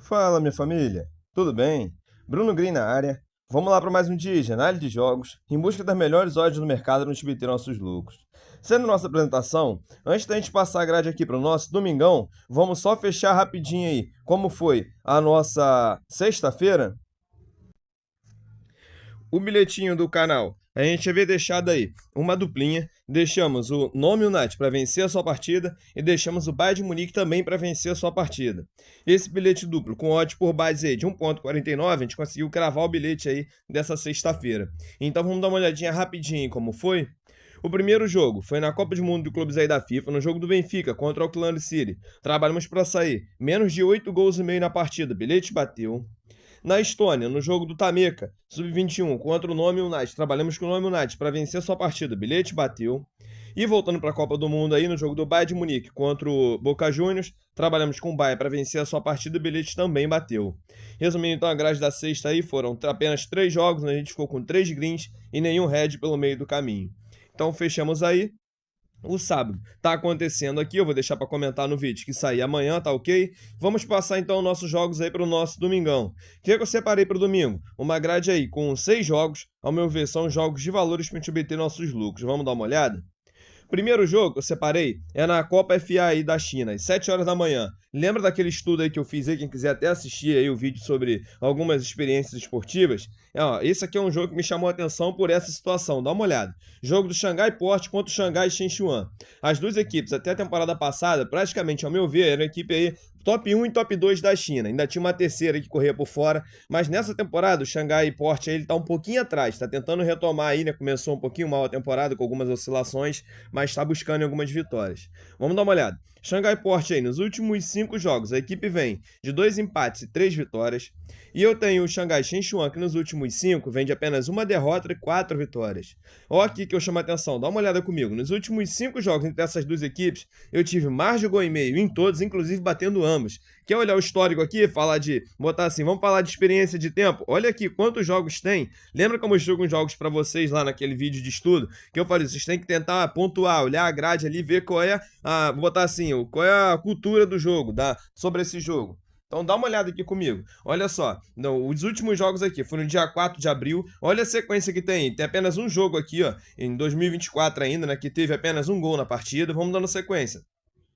Fala, minha família. Tudo bem? Bruno Green na área. Vamos lá para mais um dia de análise de jogos, em busca das melhores odds do mercado para nos nossos lucros. Sendo nossa apresentação, antes da gente passar a grade aqui para o nosso domingão, vamos só fechar rapidinho aí como foi a nossa sexta-feira. O bilhetinho do canal, a gente havia deixado aí uma duplinha, deixamos o Nome United para vencer a sua partida e deixamos o Bayern de Munique também para vencer a sua partida. Esse bilhete duplo com odds por base aí de 1,49, a gente conseguiu cravar o bilhete aí dessa sexta-feira. Então vamos dar uma olhadinha rapidinho em como foi. O primeiro jogo foi na Copa do Mundo de Clubes aí da FIFA, no jogo do Benfica contra o Auckland City. Trabalhamos para sair menos de 8 gols e meio na partida, bilhete bateu. Na Estônia, no jogo do Tameca, sub-21, contra o Nome United, trabalhamos com o Nome United para vencer sua partida, bilhete bateu. E voltando para a Copa do Mundo aí, no jogo do Bayern de Munique contra o Boca Juniors, trabalhamos com o Bayern para vencer a sua partida, o bilhete também bateu. Resumindo então, a grade da sexta aí foram apenas 3 jogos, onde a gente ficou com 3 greens e nenhum red pelo meio do caminho. Então fechamos aí. O sábado tá acontecendo aqui, eu vou deixar para comentar no vídeo que sair amanhã, tá ok? Vamos passar então nossos jogos aí para o nosso domingão. O que eu separei para o domingo? Uma grade aí com 6 jogos, ao meu ver são jogos de valores para a gente obter nossos lucros. Vamos dar uma olhada? Primeiro jogo que eu separei é na Copa FA aí da China, às 7 horas da manhã. Lembra daquele estudo aí que eu fiz aí? Quem quiser até assistir aí o vídeo sobre algumas experiências esportivas. Esse aqui é um jogo que me chamou a atenção por essa situação. Dá uma olhada. Jogo do Xangai Port contra o Xangai Shenchuan. As duas equipes, até a temporada passada, praticamente, ao meu ver, eram equipe aí top 1 e top 2 da China. Ainda tinha uma terceira que corria por fora. Mas nessa temporada, o Xangai Port aí, ele tá um pouquinho atrás. Tá tentando retomar aí, né? Começou um pouquinho mal a temporada, com algumas oscilações, mas está buscando algumas vitórias. Vamos dar uma olhada. Xangai Port aí, nos últimos 5 jogos, a equipe vem de 2 empates e 3 vitórias. E eu tenho o Xangai Shenchuan, que nos últimos 5 vem de apenas 1 derrota e 4 vitórias. Olha aqui que eu chamo a atenção, dá uma olhada comigo. Nos últimos 5 jogos entre essas duas equipes, eu tive mais de gol e meio em todos, inclusive batendo ambos. Quer olhar o histórico aqui? Botar assim, vamos falar de experiência de tempo? Olha aqui quantos jogos tem. Lembra como eu jogo uns jogos para vocês lá naquele vídeo de estudo? Que eu falei, vocês têm que tentar pontuar, olhar a grade ali, ver qual é vou botar assim, qual é a cultura do jogo, sobre esse jogo. Então dá uma olhada aqui comigo. Olha só, os últimos jogos aqui foram no dia 4 de abril. Olha a sequência que tem. Tem apenas um jogo aqui, ó, em 2024 ainda, né, que teve apenas um gol na partida. Vamos dando sequência.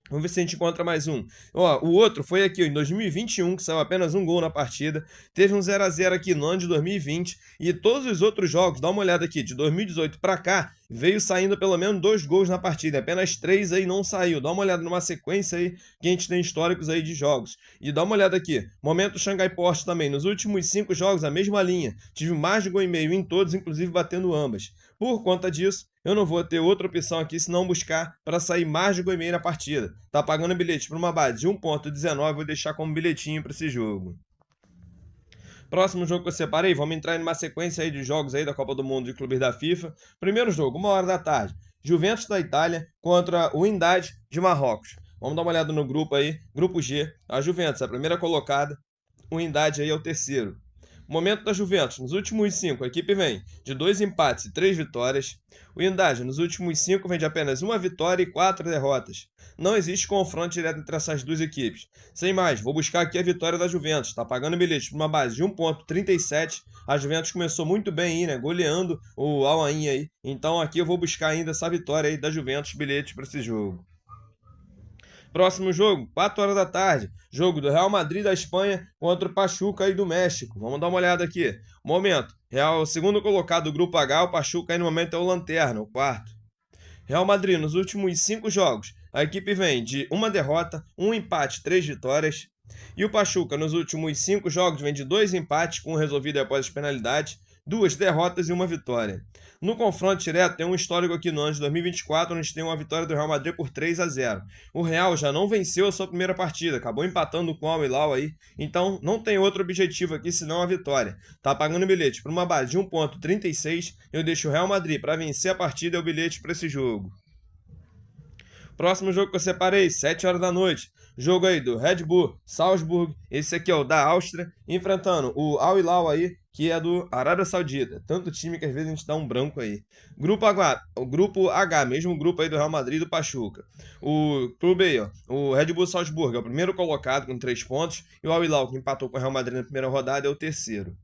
Vamos ver se a gente encontra mais um. O outro foi aqui em 2021, que saiu apenas um gol na partida. Teve um 0-0 aqui no ano de 2020. E todos os outros jogos, dá uma olhada aqui, de 2018 para cá, veio saindo pelo menos 2 gols na partida. Apenas 3 aí não saiu. Dá uma olhada numa sequência aí, que a gente tem históricos aí de jogos. E dá uma olhada aqui. Momento Xangai Port também. Nos últimos 5 jogos, a mesma linha. Tive mais de gol e meio em todos, inclusive batendo ambas. Por conta disso, eu não vou ter outra opção aqui senão buscar para sair mais de gol e meio na partida. Tá pagando bilhete para uma base de 1,19, vou deixar como bilhetinho para esse jogo. Próximo jogo que eu separei, vamos entrar em uma sequência aí de jogos aí da Copa do Mundo de Clubes da FIFA. Primeiro jogo, 1h da tarde. Juventus da Itália contra o Wydad de Marrocos. Vamos dar uma olhada no grupo aí, grupo G. A Juventus é a primeira colocada, o Wydad aí é o terceiro. Momento da Juventus, nos últimos 5, a equipe vem de 2 empates e 3 vitórias. O Wydad, nos últimos 5, vem de apenas 1 vitória e 4 derrotas. Não existe confronto direto entre essas duas equipes. Sem mais, vou buscar aqui a vitória da Juventus. Está pagando bilhete por uma base de 1,37. A Juventus começou muito bem aí, né? Goleando o Al Ain aí. Então aqui eu vou buscar ainda essa vitória aí da Juventus, bilhete para esse jogo. Próximo jogo, 4 horas da tarde. Jogo do Real Madrid da Espanha contra o Pachuca aí do México. Vamos dar uma olhada aqui. Momento. Real, segundo colocado do grupo H, o Pachuca aí no momento é o lanterna, o quarto. Real Madrid, nos últimos 5 jogos, a equipe vem de 1 derrota, 1 empate, 3 vitórias. E o Pachuca, nos últimos 5 jogos, vem de 2 empates, com um resolvido após as penalidades, 2 derrotas e 1 vitória. No confronto direto, tem um histórico aqui no ano de 2024, onde tem uma vitória do Real Madrid por 3-0. O Real já não venceu a sua primeira partida, acabou empatando com o Al Hilal aí, então não tem outro objetivo aqui senão a vitória. Tá pagando bilhete por uma base de 1,36, eu deixo o Real Madrid para vencer a partida e o bilhete para esse jogo. Próximo jogo que eu separei, 7 horas da noite. Jogo aí do Red Bull Salzburg, esse aqui é o da Áustria, enfrentando o Al Hilal aí, que é do Arábia Saudita. Tanto time que às vezes a gente dá um branco aí. O grupo H, mesmo grupo aí do Real Madrid e do Pachuca. O clube aí, ó, o Red Bull Salzburgo é o primeiro colocado com 3 pontos, e o Al Hilal, que empatou com o Real Madrid na primeira rodada, é o terceiro.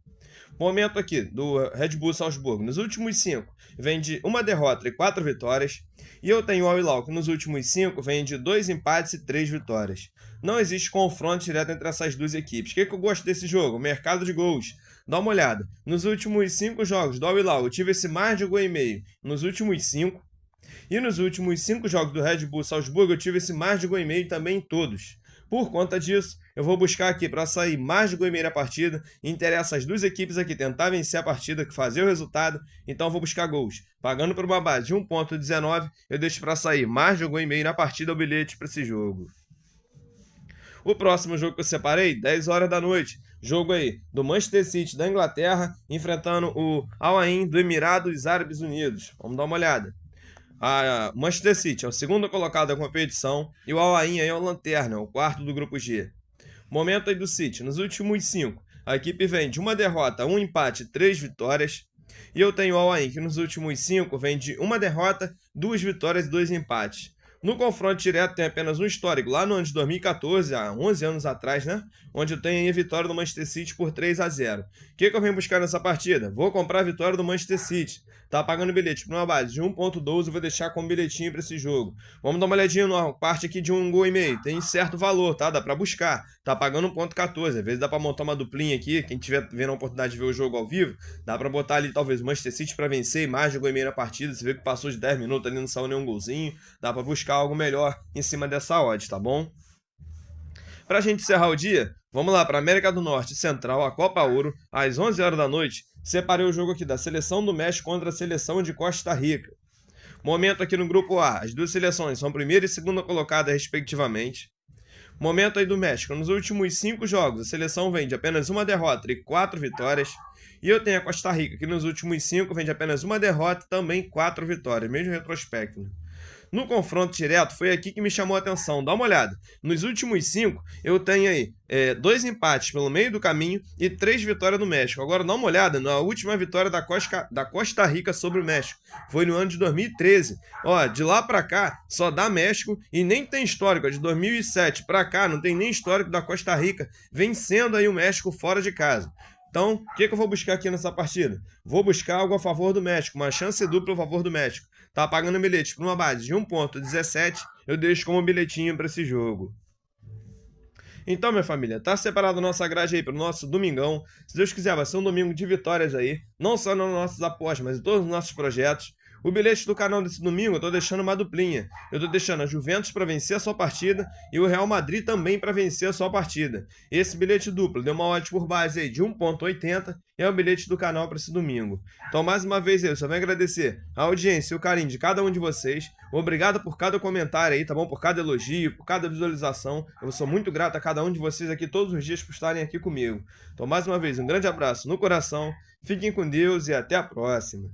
Momento aqui do Red Bull Salzburgo. Nos últimos 5 vem de uma derrota e 4 vitórias. E eu tenho o Al Hilal, que nos últimos 5 vem de 2 empates e 3 vitórias. Não existe confronto direto entre essas duas equipes. O que eu gosto desse jogo? Mercado de gols. Dá uma olhada. Nos últimos 5 jogos do Al Hilal, eu tive esse mais de 1,5 nos últimos 5. E nos últimos 5 jogos do Red Bull Salzburgo, eu tive esse mais de 1,5 também em todos. Por conta disso, eu vou buscar aqui para sair mais de 1,5 na partida. Interessa as duas equipes aqui tentar vencer a partida, que fazer o resultado. Então eu vou buscar gols. Pagando por uma base de 1,19, eu deixo para sair mais de 1,5 na partida o bilhete para esse jogo. O próximo jogo que eu separei, 10 horas da noite. Jogo aí do Manchester City da Inglaterra, enfrentando o Al Ain do Emirados Árabes Unidos. Vamos dar uma olhada. A Manchester City é o segundo colocado da competição e o Al Ain é o lanterna, o quarto do grupo G. Momento aí do City, nos últimos 5, a equipe vem de uma derrota, 1 empate e 3 vitórias. E eu tenho o Al Ain, que nos últimos 5 vem de uma derrota, 2 vitórias e 2 empates. No confronto direto tem apenas um histórico, lá no ano de 2014, há 11 anos atrás, né? Onde eu tenho a vitória do Manchester City por 3-0. O que eu venho buscar nessa partida? Vou comprar a vitória do Manchester City. Tá pagando bilhete por uma base de 1,12, vou deixar como bilhetinho para esse jogo. Vamos dar uma olhadinha na parte aqui de 1,5 gol. Tem certo valor, tá? Dá para buscar. Tá pagando 1,14. Às vezes dá para montar uma duplinha aqui. Quem tiver vendo a oportunidade de ver o jogo ao vivo, dá para botar ali talvez o Manchester City para vencer mais de 1,5 na partida. Você vê que passou de 10 minutos ali, não saiu nenhum golzinho. Dá para buscar algo melhor em cima dessa odd, tá bom? Pra gente encerrar o dia, vamos lá para América do Norte Central, a Copa Ouro, às 11 horas da noite. Separei o jogo aqui da Seleção do México contra a Seleção de Costa Rica. Momento aqui no grupo A, as duas seleções são primeira e segunda colocada respectivamente. Momento aí do México, nos últimos 5 jogos, a seleção vem de apenas uma derrota e 4 vitórias. E eu tenho a Costa Rica, que nos últimos 5 vem de apenas uma derrota e também 4 vitórias, mesmo retrospecto. No confronto direto, foi aqui que me chamou a atenção. Dá uma olhada. Nos últimos 5, eu tenho aí 2 empates pelo meio do caminho e 3 vitórias do México. Agora, dá uma olhada na última vitória da Costa Rica sobre o México. Foi no ano de 2013. Ó, de lá pra cá, só dá México e nem tem histórico. De 2007 pra cá, não tem nem histórico da Costa Rica vencendo aí o México fora de casa. Então, o que eu vou buscar aqui nessa partida? Vou buscar algo a favor do México, uma chance dupla a favor do México. Tá pagando bilhete por uma base de 1,17, eu deixo como bilhetinho para esse jogo. Então, minha família, tá separado a nossa grade aí para o nosso domingão. Se Deus quiser, vai ser um domingo de vitórias aí, não só nas nossas apostas, mas em todos os nossos projetos. O bilhete do canal desse domingo eu tô deixando uma duplinha. Eu tô deixando a Juventus para vencer a sua partida e o Real Madrid também para vencer a sua partida. Esse bilhete duplo deu uma odd por base aí de 1,80 e é o bilhete do canal para esse domingo. Então, mais uma vez, eu só venho agradecer a audiência e o carinho de cada um de vocês. Obrigado por cada comentário aí, tá bom? Por cada elogio, por cada visualização. Eu sou muito grato a cada um de vocês aqui todos os dias por estarem aqui comigo. Então, mais uma vez, um grande abraço no coração. Fiquem com Deus e até a próxima.